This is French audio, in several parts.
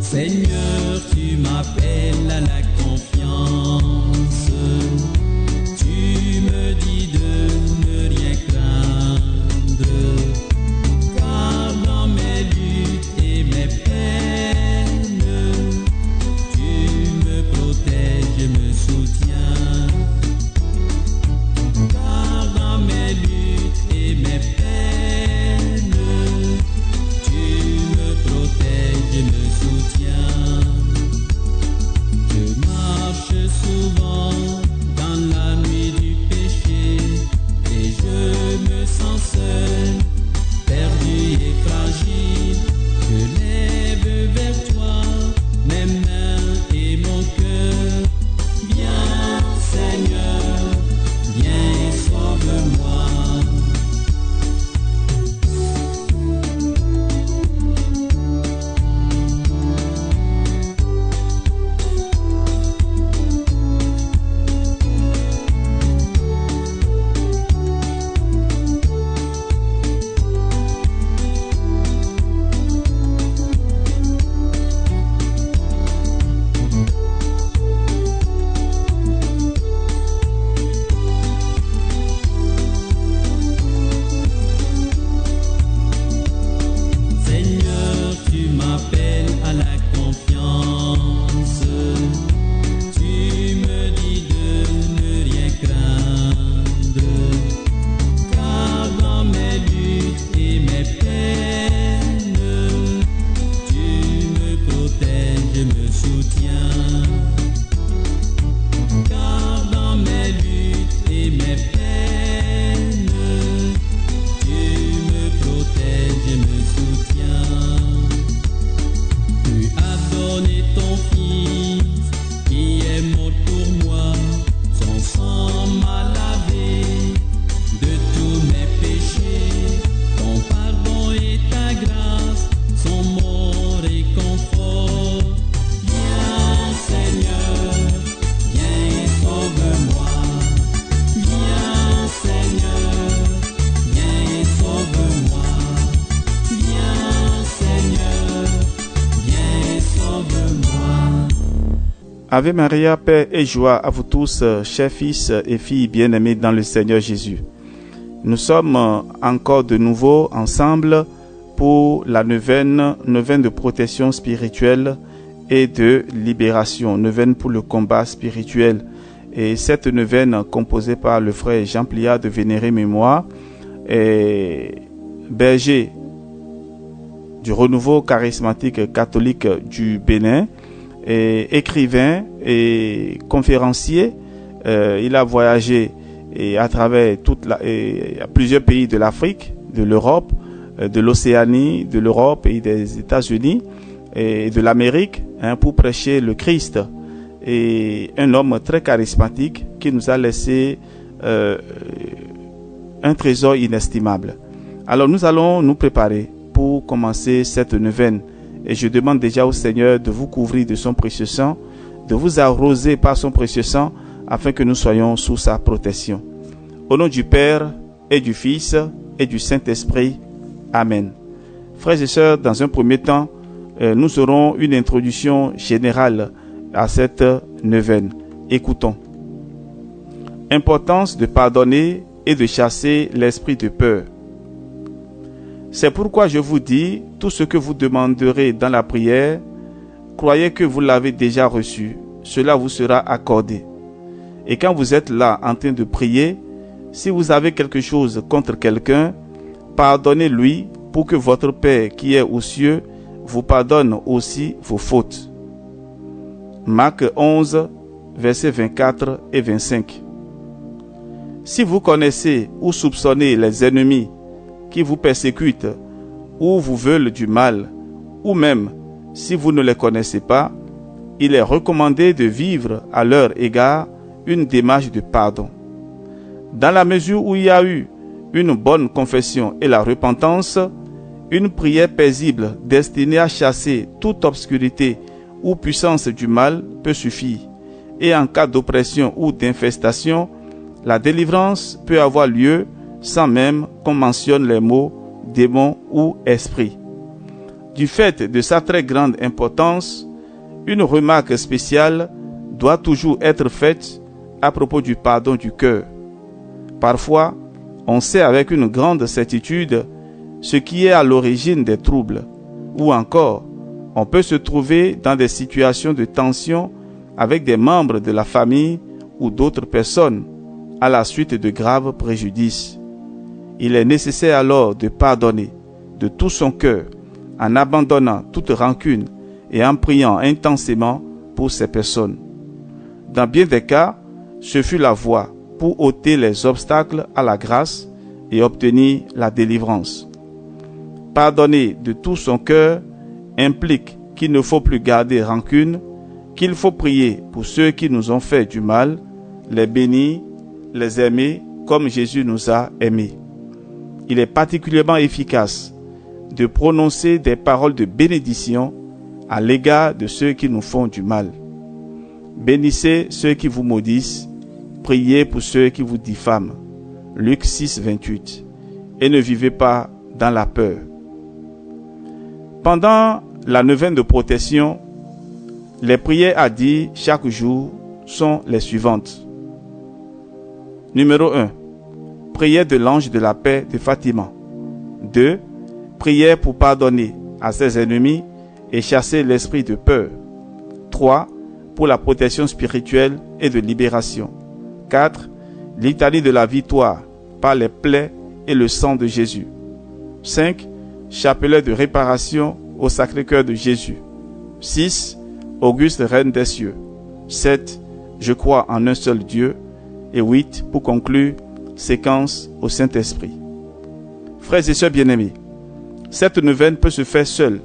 Seigneur, tu m'appelles à la confiance. Tu me dis de ne rien craindre, car dans mes luttes et mes peines, tu me protèges et me soutiens. Car dans mes luttes et mes peines, tu me protèges et me soutiens. Je marche souvent dans la nuit du péché et je me sens seul, perdu et fragile. Je lève vers toi mes mains et mon cœur. Viens Seigneur, viens et sauve-moi. Seigneur, tu m'appelles à la confiance. Tu me dis de ne rien craindre, car dans mes luttes et mes peines, tu me protèges et me soutiens. Car dans mes luttes et mes peines, tu me protèges et me soutiens. Tu as donné ton Fils qui est mort pour moi. Son sang m'a lavé de tous mes péchés. Ton pardon et ta grâce sont mon réconfort. Viens Seigneur, viens et sauve-moi. Viens Seigneur, viens et sauve-moi. Viens Seigneur, viens et sauve-moi. Ave Maria, paix et joie à vous tous, chers fils et filles bien-aimés dans le Seigneur Jésus. Nous sommes encore de nouveau ensemble pour la neuvaine de protection spirituelle et de libération, neuvaine pour le combat spirituel. Et cette neuvaine composée par le frère Jean Pliard de vénérée mémoire, et berger du renouveau charismatique catholique du Bénin, et écrivain et conférencier. Il a voyagé à travers plusieurs pays de l'Afrique, de l'Europe, de l'Océanie, de l'Europe et des États-Unis et de l'Amérique pour prêcher le Christ. Et un homme très charismatique qui nous a laissé un trésor inestimable. Alors nous allons nous préparer pour commencer cette neuvaine. Et je demande déjà au Seigneur de vous couvrir de son précieux sang, de vous arroser par son précieux sang, afin que nous soyons sous sa protection. Au nom du Père et du Fils et du Saint-Esprit. Amen. Frères et sœurs, dans un premier temps, nous aurons une introduction générale à cette neuvaine. Écoutons. Importance de pardonner et de chasser l'esprit de peur. C'est pourquoi je vous dis, tout ce que vous demanderez dans la prière, croyez que vous l'avez déjà reçu, cela vous sera accordé. Et quand vous êtes là en train de prier, si vous avez quelque chose contre quelqu'un, pardonnez-lui pour que votre Père qui est aux cieux vous pardonne aussi vos fautes. Marc 11, versets 24 et 25. Si vous connaissez ou soupçonnez les ennemis qui vous persécutent ou vous veulent du mal, ou même si vous ne les connaissez pas, il est recommandé de vivre à leur égard une démarche de pardon. Dans la mesure où il y a eu une bonne confession et la repentance, une prière paisible destinée à chasser toute obscurité ou puissance du mal peut suffire. Et en cas d'oppression ou d'infestation, la délivrance peut avoir lieu sans même qu'on mentionne les mots démon ou esprit. Du fait de sa très grande importance, une remarque spéciale doit toujours être faite à propos du pardon du cœur. Parfois, on sait avec une grande certitude ce qui est à l'origine des troubles, ou encore, on peut se trouver dans des situations de tension avec des membres de la famille ou d'autres personnes à la suite de graves préjudices. Il est nécessaire alors de pardonner de tout son cœur en abandonnant toute rancune et en priant intensément pour ces personnes. Dans bien des cas, ce fut la voie pour ôter les obstacles à la grâce et obtenir la délivrance. Pardonner de tout son cœur implique qu'il ne faut plus garder rancune, qu'il faut prier pour ceux qui nous ont fait du mal, les bénir, les aimer comme Jésus nous a aimés. Il est particulièrement efficace de prononcer des paroles de bénédiction à l'égard de ceux qui nous font du mal. Bénissez ceux qui vous maudissent, priez pour ceux qui vous diffament. Luc 6, 28. Et ne vivez pas dans la peur. Pendant la neuvaine de protection, les prières à dire chaque jour sont les suivantes. Numéro 1. Prière de l'ange de la paix de Fatima. 2. Prière pour pardonner à ses ennemis et chasser l'esprit de peur. 3. Pour la protection spirituelle et de libération. 4. Litanie de la victoire par les plaies et le sang de Jésus. 5. Chapelet de réparation au Sacré-Cœur de Jésus. 6. Auguste Reine des cieux. 7. Je crois en un seul Dieu. Et 8. Pour conclure, séquence au Saint-Esprit. Frères et sœurs bien-aimés, cette neuvaine peut se faire seule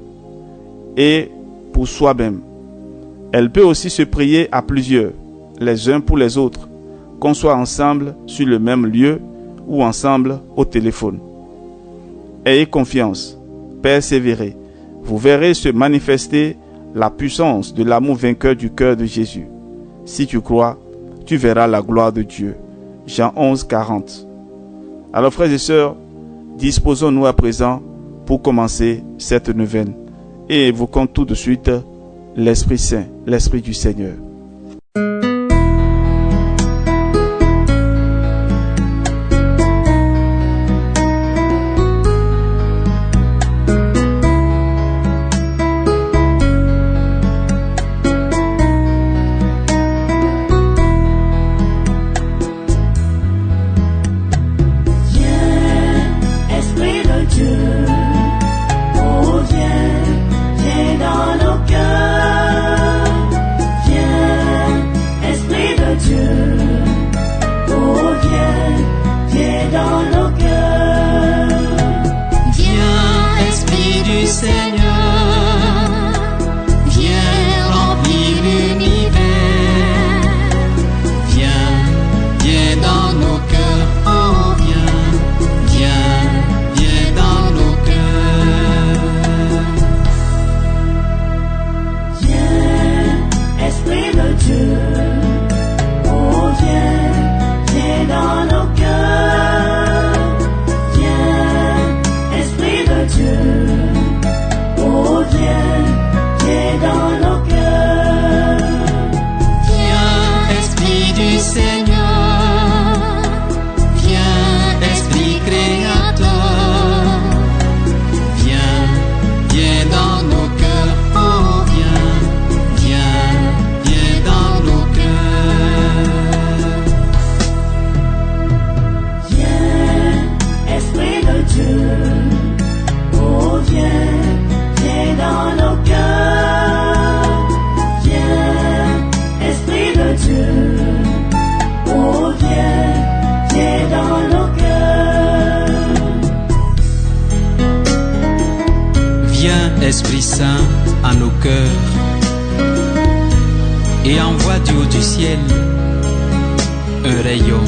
et pour soi-même. Elle peut aussi se prier à plusieurs, les uns pour les autres, qu'on soit ensemble sur le même lieu ou ensemble au téléphone. Ayez confiance, persévérez, vous verrez se manifester la puissance de l'amour vainqueur du cœur de Jésus. Si tu crois, tu verras la gloire de Dieu. Jean 11, 40. Alors frères et sœurs, disposons-nous à présent pour commencer cette neuvaine et évoquons tout de suite l'Esprit Saint, l'Esprit du Seigneur. Esprit Saint à nos cœurs et envoie du haut du ciel un rayon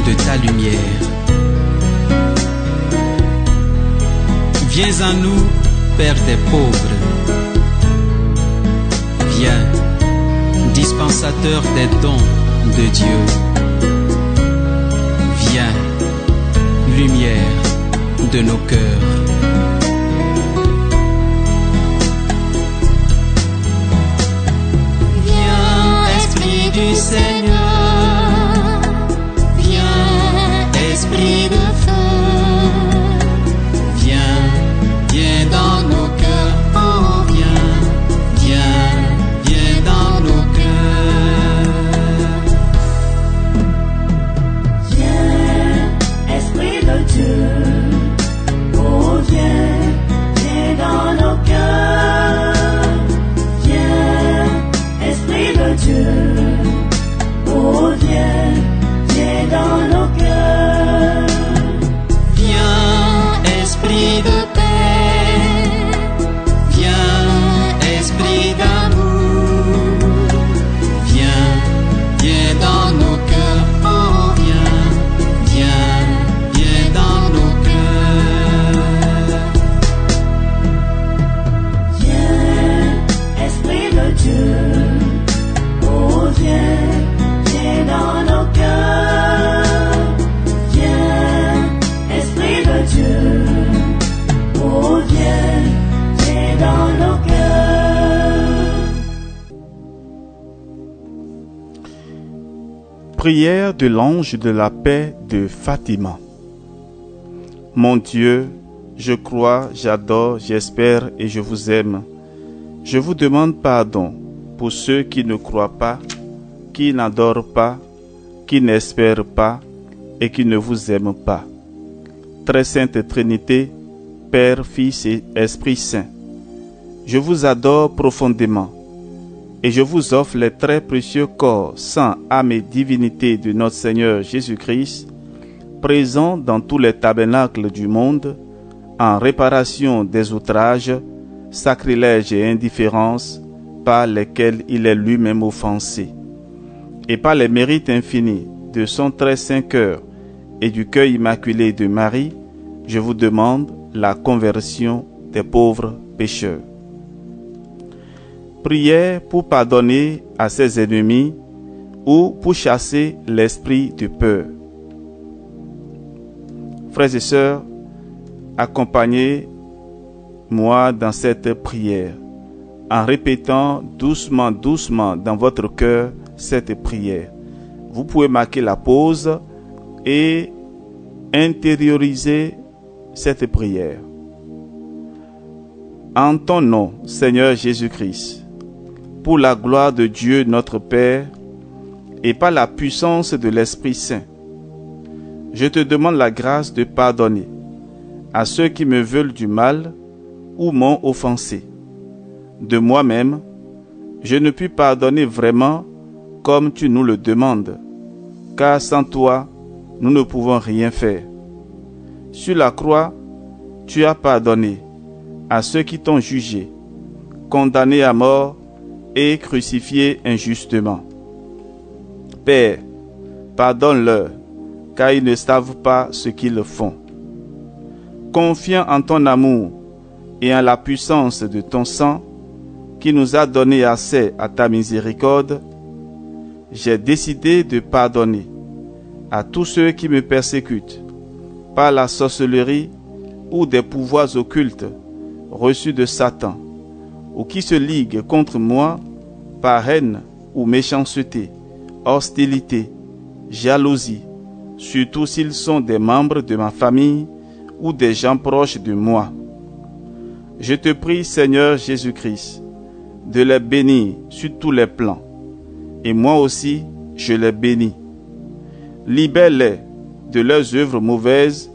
de ta lumière. Viens à nous, Père des pauvres. Viens, dispensateur des dons de Dieu. Viens, lumière de nos cœurs. Prière de l'ange de la paix de Fatima. Mon Dieu, je crois, j'adore, j'espère et je vous aime. Je vous demande pardon pour ceux qui ne croient pas, qui n'adorent pas, qui n'espèrent pas et qui ne vous aiment pas. Très sainte Trinité, Père, Fils et Esprit Saint, je vous adore profondément et je vous offre les très précieux corps, sang, âme et divinité de notre Seigneur Jésus-Christ, présents dans tous les tabernacles du monde, en réparation des outrages, sacrilèges et indifférences par lesquels il est lui-même offensé, et par les mérites infinis de son très saint cœur et du cœur immaculé de Marie, je vous demande la conversion des pauvres pécheurs. Prière pour pardonner à ses ennemis ou pour chasser l'esprit de peur. Frères et sœurs, accompagnez-moi dans cette prière en répétant doucement dans votre cœur cette prière. Vous pouvez marquer la pause et intérioriser cette prière. En ton nom, Seigneur Jésus-Christ, pour la gloire de Dieu notre Père et par la puissance de l'Esprit Saint, je te demande la grâce de pardonner à ceux qui me veulent du mal ou m'ont offensé. De moi-même, je ne puis pardonner vraiment comme tu nous le demandes, car sans toi, nous ne pouvons rien faire. Sur la croix, tu as pardonné à ceux qui t'ont jugé, condamné à mort et crucifié injustement. Père, pardonne-leur, car ils ne savent pas ce qu'ils font. Confiant en ton amour et en la puissance de ton sang, qui nous a donné accès à ta miséricorde, j'ai décidé de pardonner à tous ceux qui me persécutent par la sorcellerie ou des pouvoirs occultes reçus de Satan, ou qui se liguent contre moi par haine ou méchanceté, hostilité, jalousie, surtout s'ils sont des membres de ma famille ou des gens proches de moi. Je te prie, Seigneur Jésus-Christ, de les bénir sur tous les plans, et moi aussi je les bénis. Libère-les de leurs œuvres mauvaises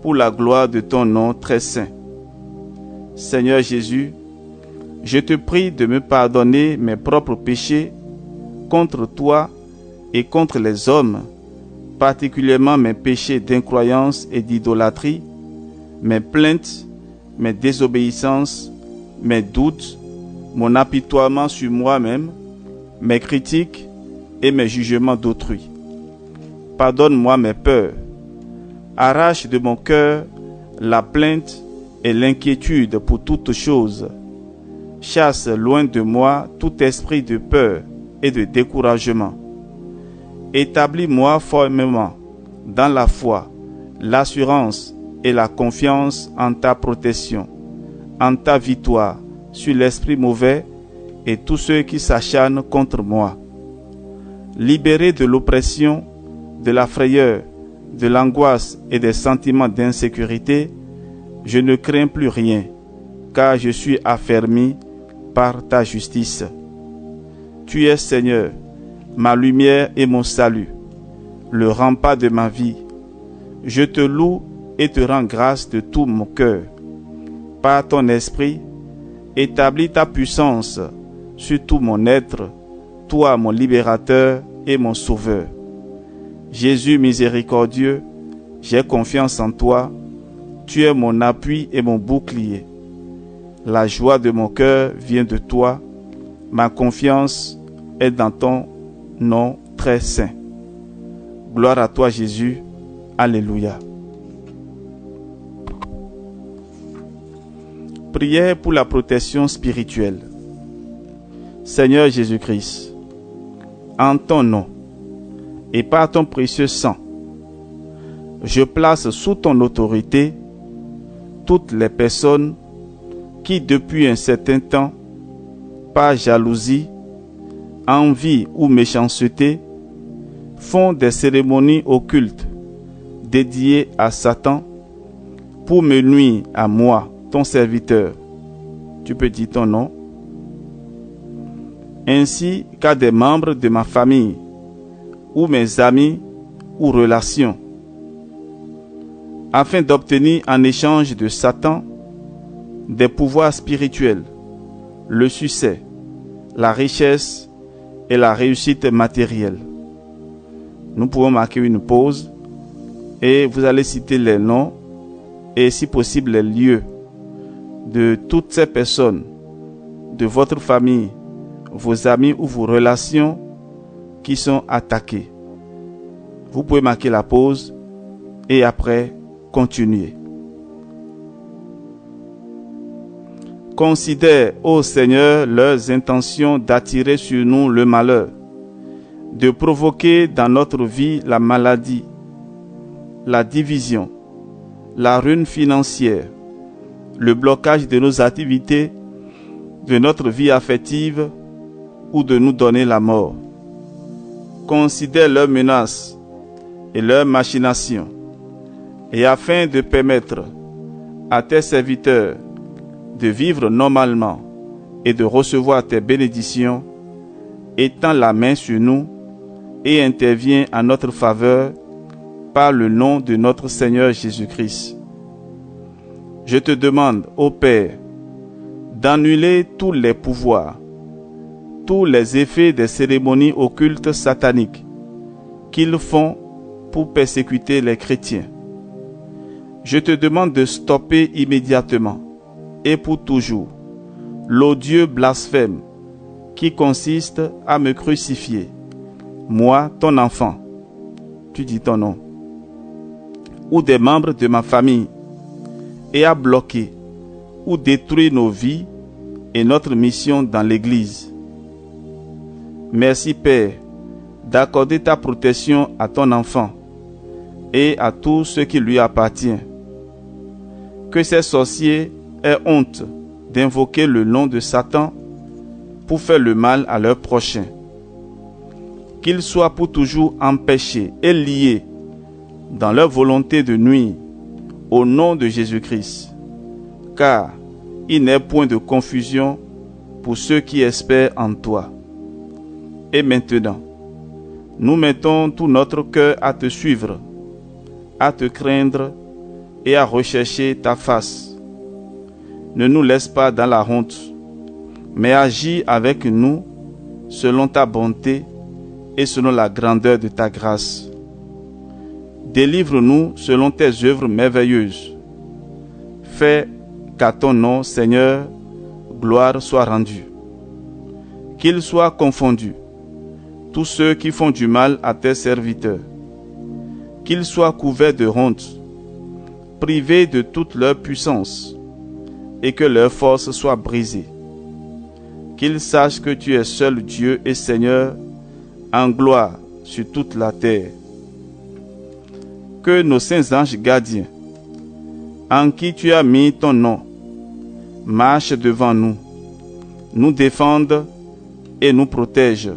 pour la gloire de ton nom très saint. Seigneur Jésus, je te prie de me pardonner mes propres péchés contre toi et contre les hommes, particulièrement mes péchés d'incroyance et d'idolâtrie, mes plaintes, mes désobéissances, mes doutes, mon apitoiement sur moi-même, mes critiques et mes jugements d'autrui. Pardonne-moi mes peurs. Arrache de mon cœur la plainte et l'inquiétude pour toutes choses. Chasse loin de moi tout esprit de peur et de découragement. Établis-moi formellement dans la foi, l'assurance et la confiance en ta protection, en ta victoire sur l'esprit mauvais et tous ceux qui s'acharnent contre moi. Libéré de l'oppression, de la frayeur, de l'angoisse et des sentiments d'insécurité, je ne crains plus rien, car je suis affermi par ta justice. Tu es, Seigneur, ma lumière et mon salut, le rempart de ma vie. Je te loue et te rends grâce de tout mon cœur. Par ton esprit, établis ta puissance sur tout mon être, toi mon libérateur et mon sauveur. Jésus miséricordieux, j'ai confiance en toi, tu es mon appui et mon bouclier. La joie de mon cœur vient de toi, ma confiance est dans ton nom très saint. Gloire à toi Jésus, alléluia. Prière pour la protection spirituelle. Seigneur Jésus-Christ, en ton nom et par ton précieux sang, je place sous ton autorité toutes les personnes qui, depuis un certain temps, par jalousie, envie ou méchanceté, font des cérémonies occultes dédiées à Satan pour me nuire à moi, ton serviteur. Tu peux dire ton nom. Ainsi qu'à des membres de ma famille, ou mes amis, ou relations, afin d'obtenir en échange de Satan des pouvoirs spirituels, le succès, la richesse et la réussite matérielle. Nous pouvons marquer une pause et vous allez citer les noms et si possible les lieux de toutes ces personnes, de votre famille, vos amis ou vos relations qui sont attaquées. Vous pouvez marquer la pause et après continuer. Considère, ô Seigneur, leurs intentions d'attirer sur nous le malheur, de provoquer dans notre vie la maladie, la division, la ruine financière, le blocage de nos activités, de notre vie affective ou de nous donner la mort. Considère leurs menaces et leurs machinations, et afin de permettre à tes serviteurs de vivre normalement et de recevoir tes bénédictions, étends la main sur nous et interviens en notre faveur par le nom de notre Seigneur Jésus-Christ. Je te demande, ô Père, d'annuler tous les pouvoirs, tous les effets des cérémonies occultes sataniques qu'ils font pour persécuter les chrétiens. Je te demande de stopper immédiatement et pour toujours l'odieux blasphème qui consiste à me crucifier, moi, ton enfant, tu dis ton nom, ou des membres de ma famille, et à bloquer ou détruire nos vies et notre mission dans l'Église. Merci Père d'accorder ta protection à ton enfant et à tout ce qui lui appartient. Que ces sorciers aient honte d'invoquer le nom de Satan pour faire le mal à leurs prochains. Qu'ils soient pour toujours empêchés et liés dans leur volonté de nuire au nom de Jésus-Christ, car il n'est point de confusion pour ceux qui espèrent en toi. Et maintenant, nous mettons tout notre cœur à te suivre, à te craindre et à rechercher ta face. Ne nous laisse pas dans la honte, mais agis avec nous selon ta bonté et selon la grandeur de ta grâce. Délivre-nous selon tes œuvres merveilleuses. Fais qu'à ton nom, Seigneur, gloire soit rendue. Qu'ils soient confondus tous ceux qui font du mal à tes serviteurs. Qu'ils soient couverts de honte, privés de toute leur puissance, et que leur force soit brisée. Qu'ils sachent que tu es seul Dieu et Seigneur, en gloire sur toute la terre. Que nos saints anges gardiens, en qui tu as mis ton nom, marchent devant nous, nous défendent et nous protègent.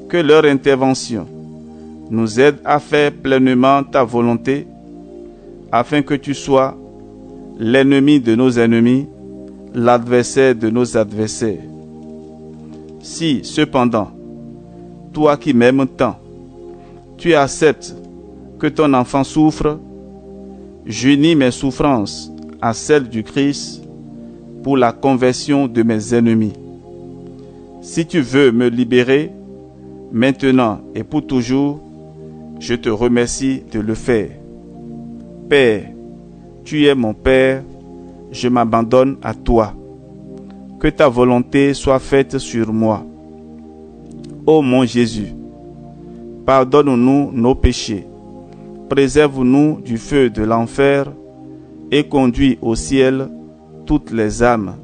Que leur intervention nous aide à faire pleinement ta volonté, afin que tu sois l'ennemi de nos ennemis, l'adversaire de nos adversaires. Si, cependant, toi qui m'aimes tant, tu acceptes que ton enfant souffre, j'unis mes souffrances à celles du Christ pour la conversion de mes ennemis. Si tu veux me libérer, maintenant et pour toujours, je te remercie de le faire. Père, tu es mon Père, je m'abandonne à toi. Que ta volonté soit faite sur moi. Ô mon Jésus, pardonne-nous nos péchés, préserve-nous du feu de l'enfer et conduis au ciel toutes les âmes,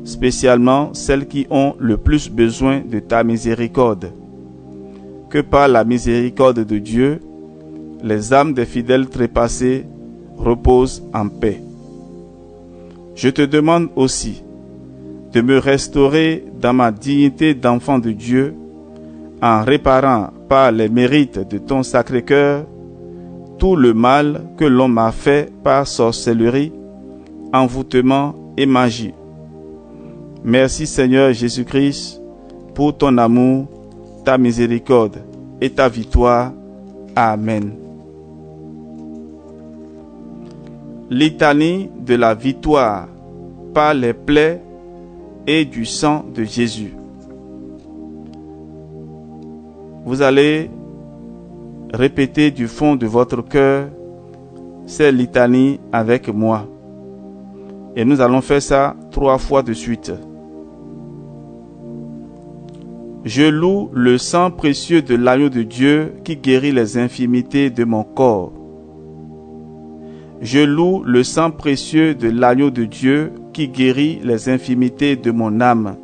spécialement celles qui ont le plus besoin de ta miséricorde. Que par la miséricorde de Dieu, les âmes des fidèles trépassés reposent en paix. Je te demande aussi de me restaurer dans ma dignité d'enfant de Dieu en réparant par les mérites de ton Sacré-Cœur tout le mal que l'on m'a fait par sorcellerie, envoûtement et magie. Merci Seigneur Jésus-Christ pour ton amour, ta miséricorde et ta victoire. Amen. Litanie de la victoire par les plaies et du sang de Jésus. Vous allez répéter du fond de votre cœur ces litanies avec moi. Et nous allons faire ça 3 fois de suite. Je loue le sang précieux de l'agneau de Dieu qui guérit les infirmités de mon corps. Je loue le sang précieux de l'agneau de Dieu qui guérit les infirmités de mon âme.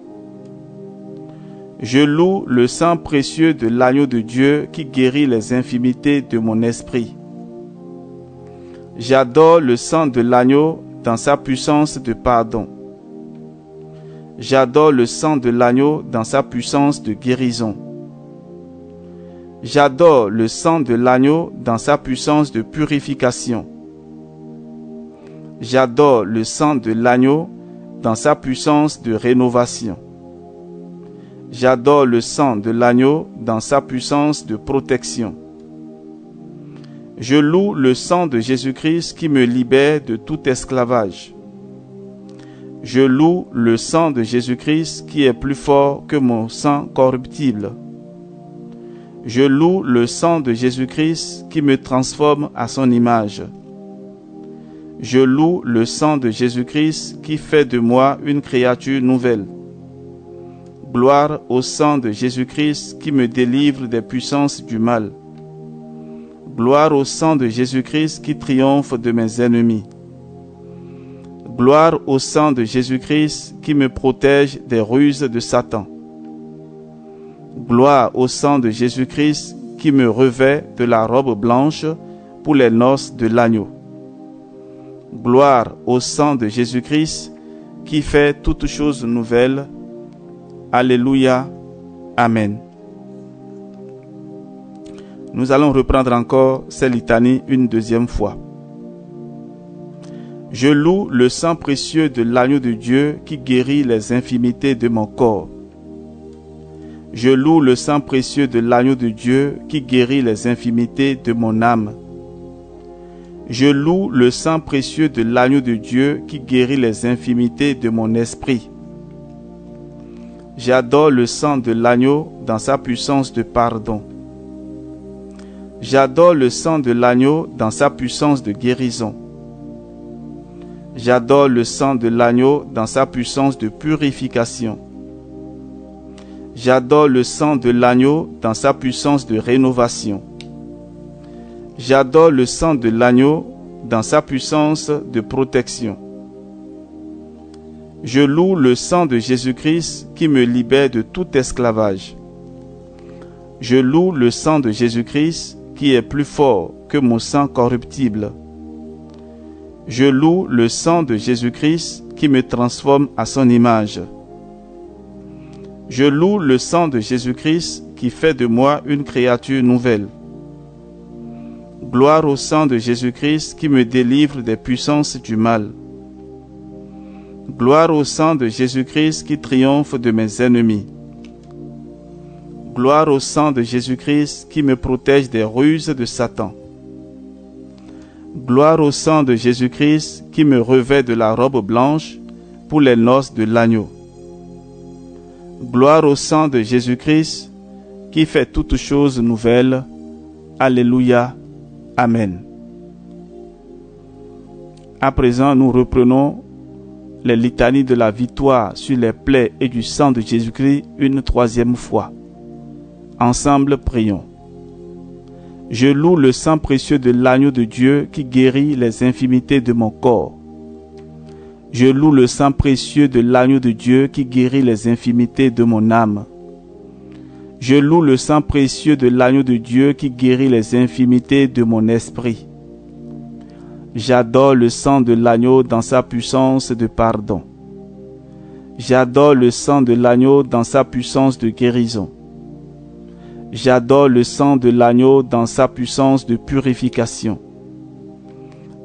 Je loue le sang précieux de l'agneau de Dieu qui guérit les infirmités de mon esprit. J'adore le sang de l'agneau dans sa puissance de pardon. J'adore le sang de l'agneau dans sa puissance de guérison. J'adore le sang de l'agneau dans sa puissance de purification. J'adore le sang de l'agneau dans sa puissance de rénovation. J'adore le sang de l'agneau dans sa puissance de protection. Je loue le sang de Jésus-Christ qui me libère de tout esclavage. Je loue le sang de Jésus-Christ qui est plus fort que mon sang corruptible. Je loue le sang de Jésus-Christ qui me transforme à son image. Je loue le sang de Jésus-Christ qui fait de moi une créature nouvelle. Gloire au sang de Jésus-Christ qui me délivre des puissances du mal. Gloire au sang de Jésus-Christ qui triomphe de mes ennemis. Gloire au sang de Jésus-Christ qui me protège des ruses de Satan. Gloire au sang de Jésus-Christ qui me revêt de la robe blanche pour les noces de l'agneau. Gloire au sang de Jésus-Christ qui fait toutes choses nouvelles. Alléluia. Amen. Nous allons reprendre encore ces litanies une deuxième fois. Je loue le sang précieux de l'agneau de Dieu qui guérit les infirmités de mon corps. Je loue le sang précieux de l'agneau de Dieu qui guérit les infirmités de mon âme. Je loue le sang précieux de l'agneau de Dieu qui guérit les infirmités de mon esprit. J'adore le sang de l'agneau dans sa puissance de pardon. J'adore le sang de l'agneau dans sa puissance de guérison. J'adore le sang de l'agneau dans sa puissance de purification. J'adore le sang de l'agneau dans sa puissance de rénovation. J'adore le sang de l'agneau dans sa puissance de protection. Je loue le sang de Jésus-Christ qui me libère de tout esclavage. Je loue le sang de Jésus-Christ qui est plus fort que mon sang corruptible. Je loue le sang de Jésus-Christ qui me transforme à son image. Je loue le sang de Jésus-Christ qui fait de moi une créature nouvelle. Gloire au sang de Jésus-Christ qui me délivre des puissances du mal. Gloire au sang de Jésus-Christ qui triomphe de mes ennemis. Gloire au sang de Jésus-Christ qui me protège des ruses de Satan. Gloire au sang de Jésus-Christ qui me revêt de la robe blanche pour les noces de l'agneau. Gloire au sang de Jésus-Christ qui fait toutes choses nouvelles. Alléluia. Amen. À présent, nous reprenons les litanies de la victoire sur les plaies et du sang de Jésus-Christ une troisième fois. Ensemble, prions. Je loue le sang précieux de l'agneau de Dieu qui guérit les infirmités de mon corps. Je loue le sang précieux de l'agneau de Dieu qui guérit les infirmités de mon âme. Je loue le sang précieux de l'agneau de Dieu qui guérit les infirmités de mon esprit. J'adore le sang de l'agneau dans sa puissance de pardon. J'adore le sang de l'agneau dans sa puissance de guérison. J'adore le sang de l'agneau dans sa puissance de purification.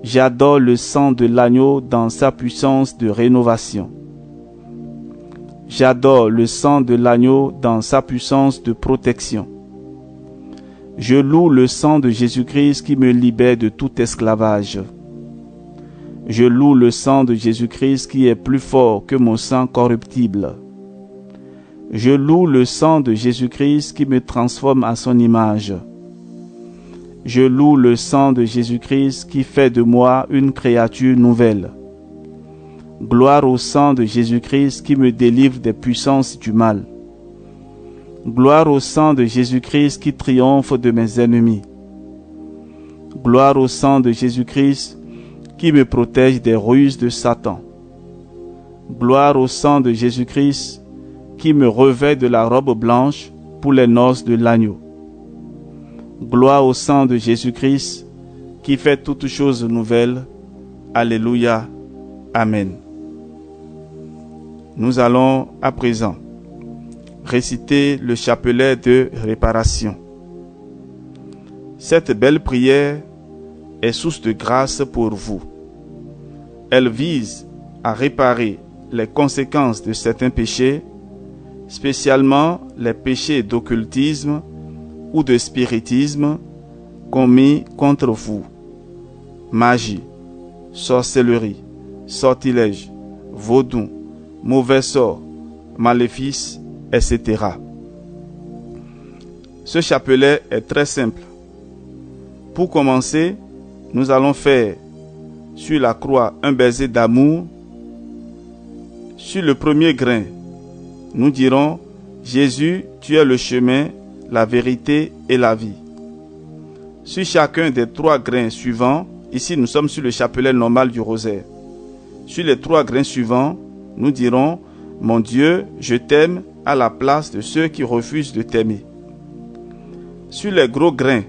J'adore le sang de l'agneau dans sa puissance de rénovation. J'adore le sang de l'agneau dans sa puissance de protection. Je loue le sang de Jésus-Christ qui me libère de tout esclavage. Je loue le sang de Jésus-Christ qui est plus fort que mon sang corruptible. Je loue le sang de Jésus-Christ qui me transforme à son image. Je loue le sang de Jésus-Christ qui fait de moi une créature nouvelle. Gloire au sang de Jésus-Christ qui me délivre des puissances du mal. Gloire au sang de Jésus-Christ qui triomphe de mes ennemis. Gloire au sang de Jésus-Christ qui me protège des ruses de Satan. Gloire au sang de Jésus-Christ qui me revêt de la robe blanche pour les noces de l'agneau. Gloire au sang de Jésus-Christ qui fait toutes choses nouvelles. Alléluia. Amen. Nous allons à présent réciter le chapelet de réparation. Cette belle prière est source de grâce pour vous. Elle vise à réparer les conséquences de certains péchés, spécialement les péchés d'occultisme ou de spiritisme commis contre vous. Magie, sorcellerie, sortilège, vaudou, mauvais sort, maléfice, etc. Ce chapelet est très simple. Pour commencer, nous allons faire sur la croix un baiser d'amour. Sur le premier grain, nous dirons « Jésus, tu es le chemin, la vérité et la vie ». Sur chacun des 3 grains suivants, ici nous sommes sur le chapelet normal du rosaire. Sur les 3 grains suivants, nous dirons « Mon Dieu, je t'aime » à la place de ceux qui refusent de t'aimer. Sur les gros grains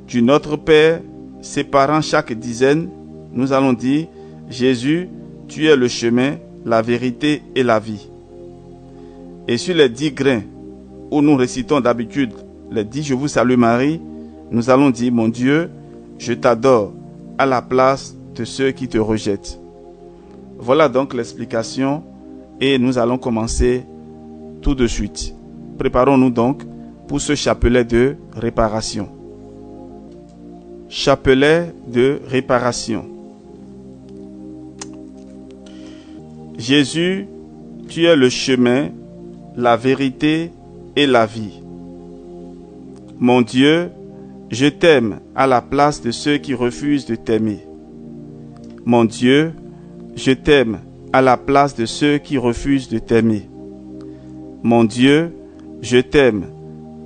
du Notre Père, séparant chaque dizaine, nous allons dire « Jésus, tu es le chemin, la vérité et la vie ». Et sur les 10 grains, où nous récitons d'habitude les 10 « Je vous salue Marie », nous allons dire « Mon Dieu, je t'adore » à la place de ceux qui te rejettent. Voilà donc l'explication et nous allons commencer tout de suite. Préparons-nous donc pour ce chapelet de réparation. Chapelet de réparation. Jésus, tu es le chemin, la vérité et la vie. Mon Dieu, je t'aime à la place de ceux qui refusent de t'aimer. Mon Dieu, je t'aime à la place de ceux qui refusent de t'aimer. Mon Dieu, je t'aime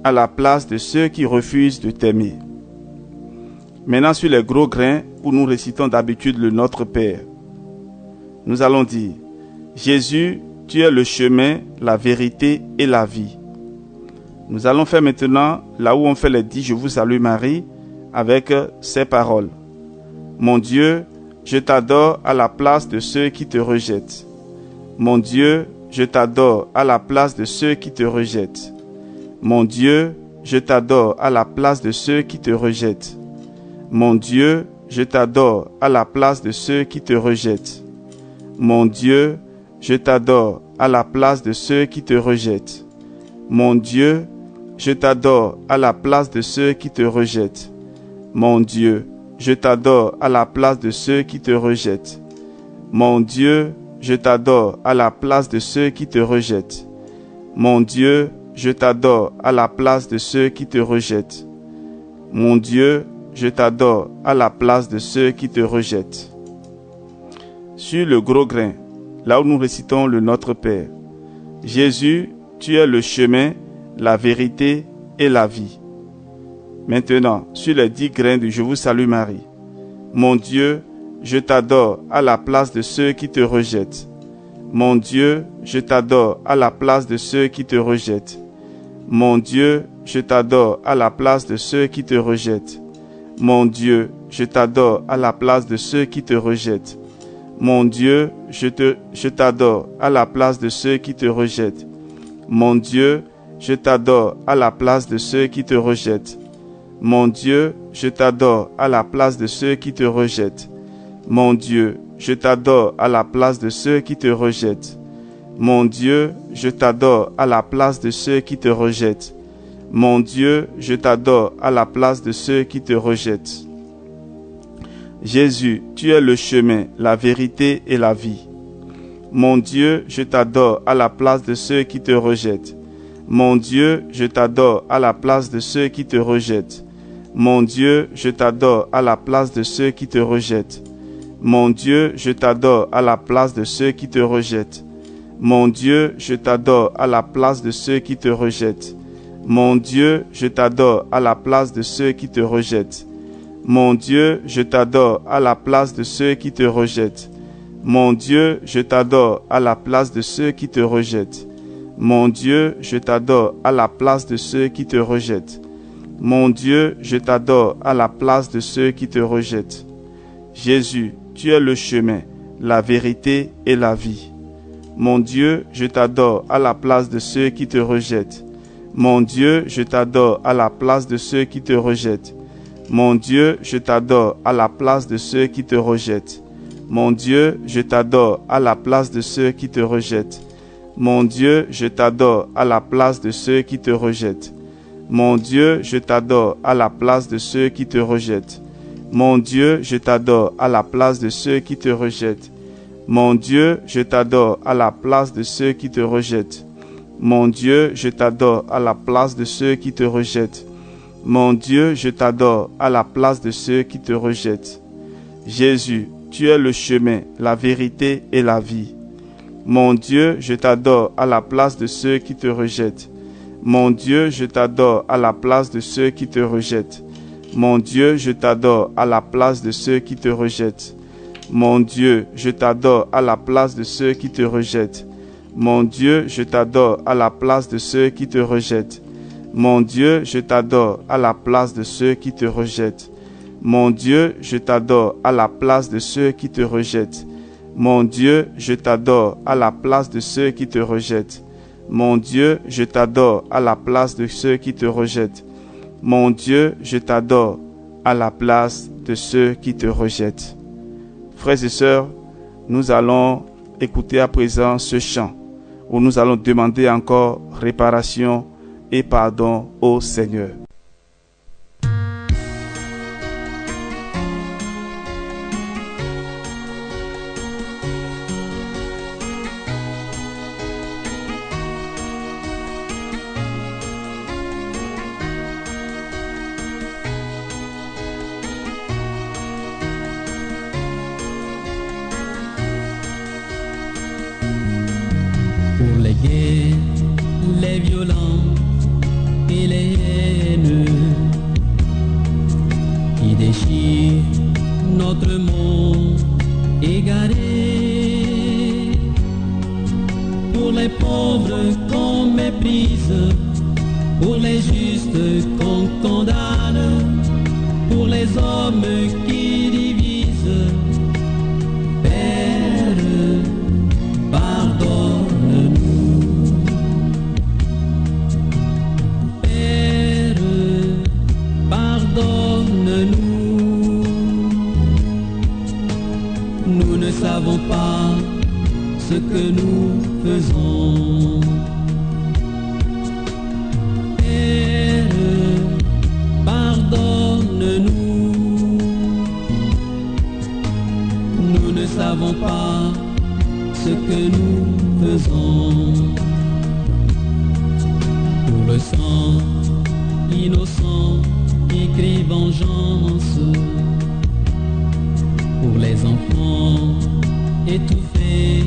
à la place de ceux qui refusent de t'aimer. Maintenant sur les gros grains où nous récitons d'habitude le Notre Père, nous allons dire « Jésus, tu es le chemin, la vérité et la vie ». Nous allons faire maintenant, là où on fait les 10 « Je vous salue Marie » avec ces paroles. Mon Dieu, je t'adore à la place de ceux qui te rejettent. Mon Dieu, je t'adore à la place de ceux qui te rejettent. Mon Dieu, je t'adore à la place de ceux qui te rejettent. Mon Dieu, je t'adore à la place de ceux qui te rejettent. Mon Dieu, je t'adore à la place de ceux qui te rejettent. Mon Dieu, je t'adore à la place de ceux qui te rejettent. Mon Dieu, je t'adore à la place de ceux qui te rejettent. Mon Dieu, je t'adore à la place de ceux qui te rejettent. Mon Dieu, je t'adore à la place de ceux qui te rejettent. Mon Dieu, je t'adore à la place de ceux qui te rejettent. Sur le gros grain, là où nous récitons le Notre Père, Jésus, tu es le chemin, la vérité et la vie. Maintenant, sur les 10 grains du « Je vous salue Marie », mon Dieu, je t'adore à la place de ceux qui te rejettent. Mon Dieu, je t'adore à la place de ceux qui te rejettent. Mon Dieu, je t'adore à la place de ceux qui te rejettent. Mon Dieu, je t'adore à la place de ceux qui te rejettent. Mon Dieu, je t'adore à la place de ceux qui te rejettent. Mon Dieu, je t'adore à la place de ceux qui te rejettent. Mon Dieu, je t'adore à la place de ceux qui te rejettent. Mon Dieu, je t'adore à la place de ceux qui te rejettent. Mon Dieu, je t'adore à la place de ceux qui te rejettent. Mon Dieu, je t'adore à la place de ceux qui te rejettent. Jésus, tu es le chemin, la vérité et la vie. Mon Dieu, je t'adore à la place de ceux qui te rejettent. Mon Dieu, je t'adore à la place de ceux qui te rejettent. Mon Dieu, je t'adore à la place de ceux qui te rejettent. Mon Dieu, je t'adore à la place de ceux qui te rejettent. Mon Dieu, je t'adore à la place de ceux qui te rejettent. Mon Dieu, je t'adore à la place de ceux qui te rejettent. Mon Dieu, je t'adore à la place de ceux qui te rejettent. Mon Dieu, je t'adore à la place de ceux qui te rejettent. Mon Dieu, je t'adore à la place de ceux qui te rejettent. Mon Dieu, je t'adore à la place de ceux qui te rejettent. Jésus, tu es le chemin, la vérité et la vie. Mon Dieu, je t'adore à la place de ceux qui te rejettent. Mon Dieu, je t'adore à la place de ceux qui te rejettent. Mon Dieu, je t'adore à la place de ceux qui te rejettent. Mon Dieu, je t'adore à la place de ceux qui te rejettent. Mon Dieu, je t'adore à la place de ceux qui te rejettent. Mon Dieu, je t'adore à la place de ceux qui te rejettent. Mon Dieu, je t'adore à la place de ceux qui te rejettent. Mon Dieu, je t'adore à la place de ceux qui te rejettent. Mon Dieu, je t'adore à la place de ceux qui te rejettent. Mon Dieu, je t'adore à la place de ceux qui te rejettent. Jésus, tu es le chemin, la vérité et la vie. Mon Dieu, je t'adore à la place de ceux qui te rejettent. Mon Dieu, je t'adore à la place de ceux qui te rejettent. Mon Dieu, je t'adore à la place de ceux qui te rejettent. Mon Dieu, je t'adore à la place de ceux qui te rejettent. Mon Dieu, je t'adore à la place de ceux qui te rejettent. Mon Dieu, je t'adore à la place de ceux qui te rejettent. Mon Dieu, je t'adore à la place de ceux qui te rejettent. Mon Dieu, je t'adore à la place de ceux qui te rejettent. Mon Dieu, je t'adore à la place de ceux qui te rejettent. Mon Dieu, je t'adore à la place de ceux qui te rejettent. Frères et sœurs, nous allons écouter à présent ce chant où nous allons demander encore réparation et pardon au Seigneur. Pour les gays, les violents et les haineux qui déchirent notre monde égaré, pour les pauvres qu'on méprise, pour les justes qu'on condamne, pour les hommes qui divisent, Père, pardonne-nous. Père, pardonne-nous. Nous ne savons pas ce que nous faisons. Père, pardonne-nous. Nous ne savons pas ce que nous faisons. Pour le sang innocent qui crie vengeance, pour les enfants étouffés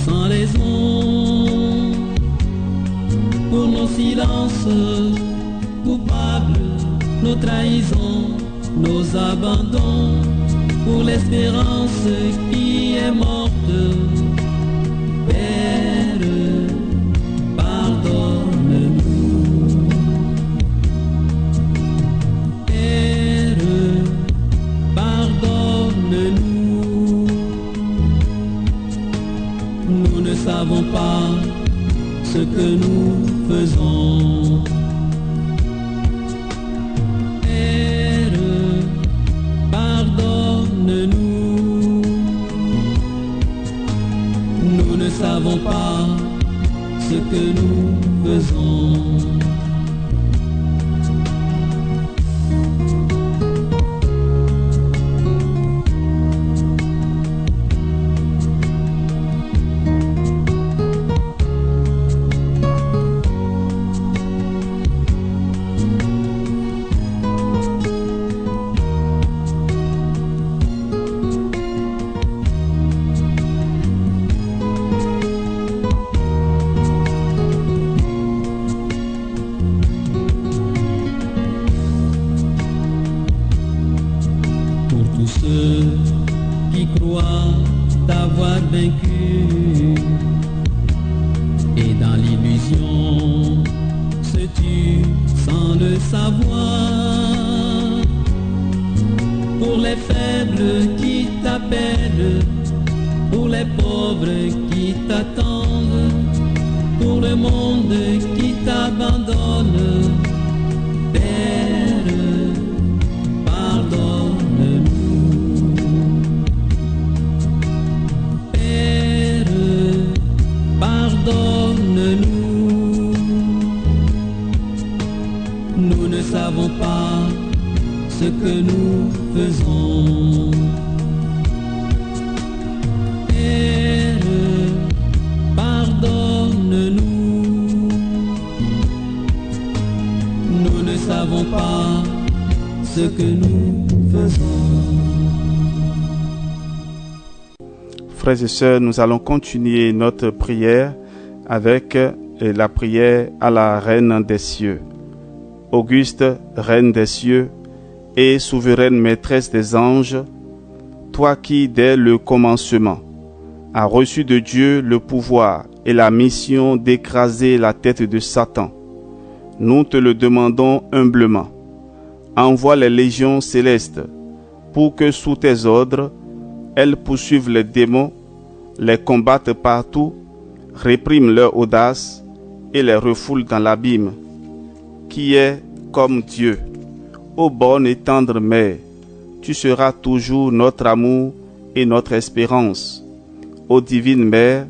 sans raison, pour nos silences coupables, nos trahisons, nos abandons, pour l'espérance qui est morte. Père, pardonne-nous. Père, pardonne-nous. Nous ne savons pas ce que nous faisons. Père, pardonne-nous. Nous ne savons pas ce que nous faisons. Ceux qui croient t'avoir vaincu et dans l'illusion se tuent sans le savoir. Pour les faibles qui t'appellent, pour les pauvres qui t'attendent, pour le monde qui t'abandonne, Père, pardonne-nous. Pardonne-nous, nous ne savons pas ce que nous faisons. Père, pardonne-nous, nous ne savons pas ce que nous faisons. Frères et sœurs, nous allons continuer notre prière avec la prière à la Reine des cieux. Auguste, Reine des cieux et souveraine maîtresse des anges, toi qui, dès le commencement, as reçu de Dieu le pouvoir et la mission d'écraser la tête de Satan, nous te le demandons humblement. Envoie les légions célestes pour que sous tes ordres, elles poursuivent les démons, les combattent partout, répriment leur audace et les refoulent dans l'abîme, qui est comme Dieu. Ô bonne et tendre Mère, tu seras toujours notre amour et notre espérance. Ô divine Mère,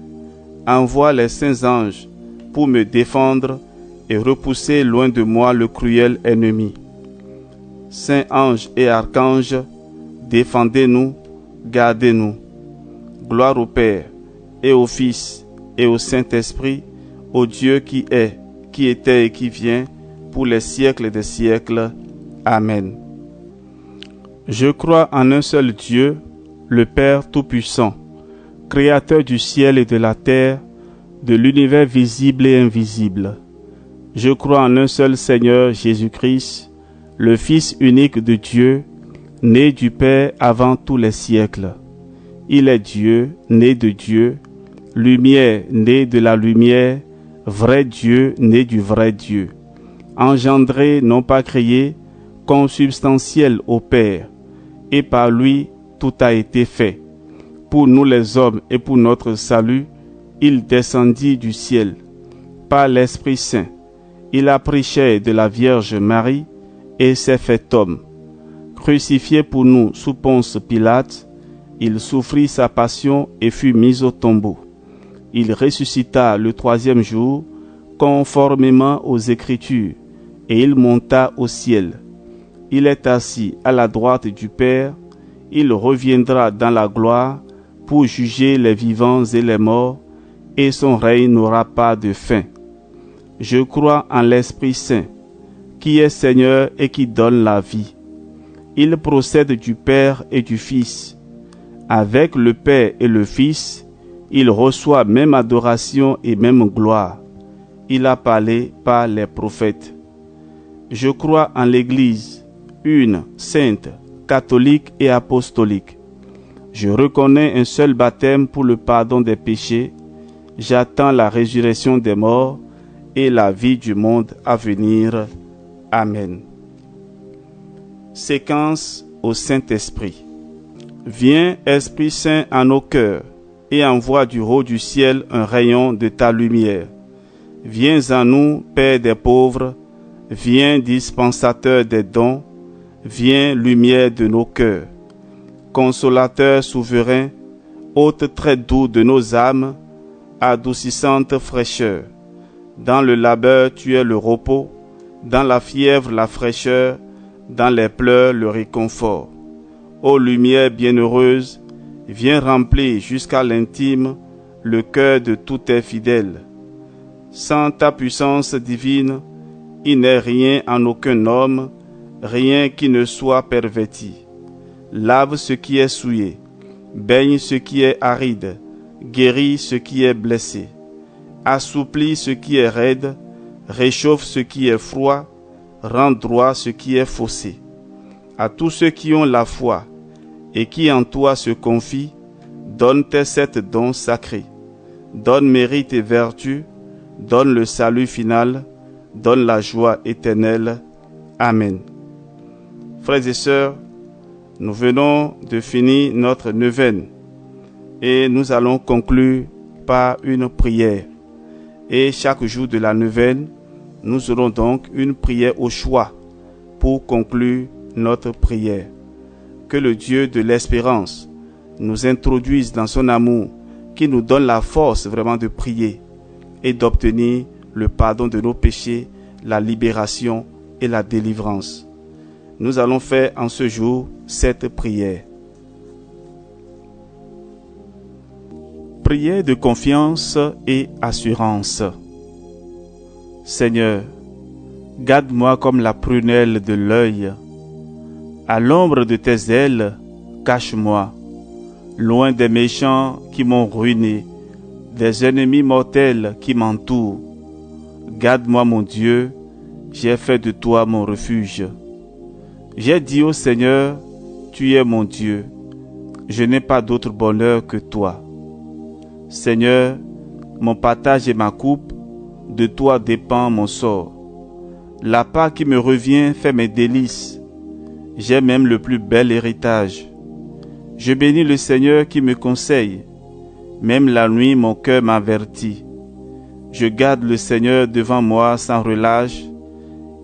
envoie les saints anges pour me défendre et repousser loin de moi le cruel ennemi. Saints anges et archanges, défendez-nous, gardez-nous. Gloire au Père, et au Fils, et au Saint-Esprit, au Dieu qui est, qui était et qui vient, pour les siècles des siècles. Amen. Je crois en un seul Dieu, le Père Tout-Puissant, Créateur du ciel et de la terre, de l'univers visible et invisible. Je crois en un seul Seigneur Jésus-Christ, le Fils unique de Dieu, né du Père avant tous les siècles. Il est Dieu, né de Dieu, lumière, né de la lumière, vrai Dieu, né du vrai Dieu, engendré, non pas créé, consubstantiel au Père, et par lui tout a été fait. Pour nous les hommes et pour notre salut, il descendit du ciel. Par l'Esprit Saint, il a pris chair de la Vierge Marie et s'est fait homme. Crucifié pour nous sous Ponce Pilate, il souffrit sa passion et fut mis au tombeau. Il ressuscita le troisième jour, conformément aux Écritures, et il monta au ciel. Il est assis à la droite du Père, il reviendra dans la gloire pour juger les vivants et les morts, et son règne n'aura pas de fin. Je crois en l'Esprit Saint, qui est Seigneur et qui donne la vie. Il procède du Père et du Fils. Avec le Père et le Fils, il reçoit même adoration et même gloire. Il a parlé par les prophètes. Je crois en l'Église, une, sainte, catholique et apostolique. Je reconnais un seul baptême pour le pardon des péchés. J'attends la résurrection des morts et la vie du monde à venir. Amen. Séquence au Saint-Esprit. Viens, Esprit Saint, en nos cœurs, et envoie du haut du ciel un rayon de ta lumière. Viens en nous, Père des pauvres, viens dispensateur des dons, viens lumière de nos cœurs. Consolateur souverain, hôte très doux de nos âmes, adoucissante fraîcheur. Dans le labeur tu es le repos, dans la fièvre la fraîcheur, dans les pleurs le réconfort. Ô lumière bienheureuse, viens remplir jusqu'à l'intime le cœur de tous tes fidèles. Sans ta puissance divine, il n'est rien en aucun homme, rien qui ne soit perverti. Lave ce qui est souillé, baigne ce qui est aride, guéris ce qui est blessé, assouplis ce qui est raide, réchauffe ce qui est froid, rend droit ce qui est faussé. À tous ceux qui ont la foi et qui en toi se confient, donne tes 7 dons sacrés, donne mérite et vertu, donne le salut final, donne la joie éternelle. Amen. Frères et sœurs, nous venons de finir notre neuvaine et nous allons conclure par une prière. Et chaque jour de la neuvaine, nous aurons donc une prière au choix pour conclure notre prière. Que le Dieu de l'espérance nous introduise dans son amour, qui nous donne la force vraiment de prier et d'obtenir le pardon de nos péchés, la libération et la délivrance. Nous allons faire en ce jour cette prière. Prière de confiance et assurance. Seigneur, garde-moi comme la prunelle de l'œil. À l'ombre de tes ailes, cache-moi, loin des méchants qui m'ont ruiné, des ennemis mortels qui m'entourent. Garde-moi, mon Dieu, j'ai fait de toi mon refuge. J'ai dit au Seigneur, tu es mon Dieu, je n'ai pas d'autre bonheur que toi. Seigneur, mon partage et ma coupe, de toi dépend mon sort. La part qui me revient fait mes délices. J'ai même le plus bel héritage. Je bénis le Seigneur qui me conseille. Même la nuit, mon cœur m'avertit. Je garde le Seigneur devant moi sans relâche.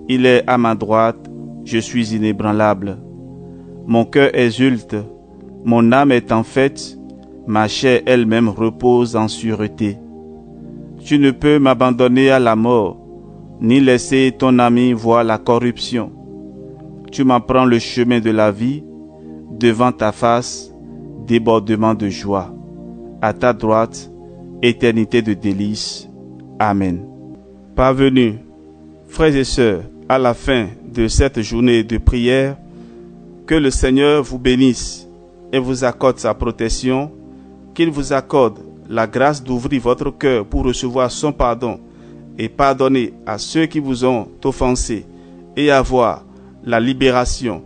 Il est à ma droite, je suis inébranlable. Mon cœur exulte, mon âme est en fête, ma chair elle-même repose en sûreté. Tu ne peux m'abandonner à la mort, ni laisser ton ami voir la corruption. Tu m'apprends le chemin de la vie, devant ta face, débordement de joie. À ta droite, éternité de délices. Amen. Parvenus, frères et sœurs, à la fin de cette journée de prière, que le Seigneur vous bénisse et vous accorde sa protection, qu'il vous accorde la grâce d'ouvrir votre cœur pour recevoir son pardon et pardonner à ceux qui vous ont offensé et avoir la libération,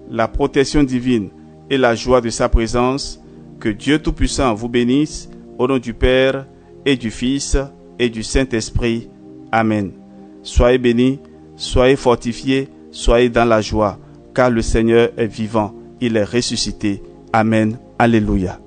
la protection divine et la joie de sa présence. Que Dieu Tout-Puissant vous bénisse au nom du Père et du Fils et du Saint-Esprit. Amen. Soyez bénis, soyez fortifiés, soyez dans la joie, car le Seigneur est vivant, il est ressuscité. Amen. Alléluia.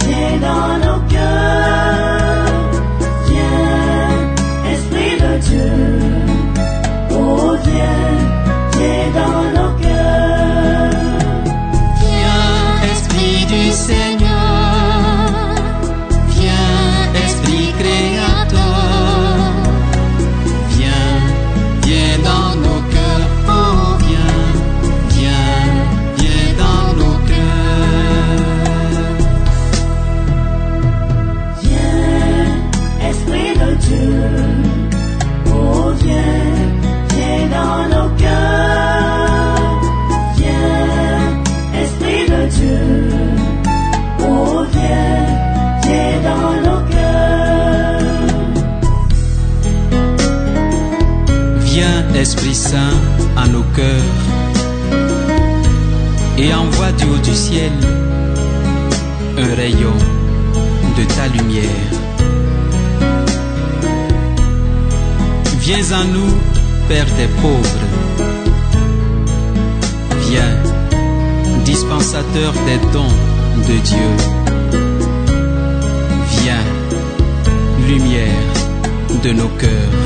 Viens dans nos cœurs. Saint à nos cœurs et envoie du haut du ciel un rayon de ta lumière. Viens à nous, Père des pauvres. Viens, dispensateur des dons de Dieu. Viens, lumière de nos cœurs.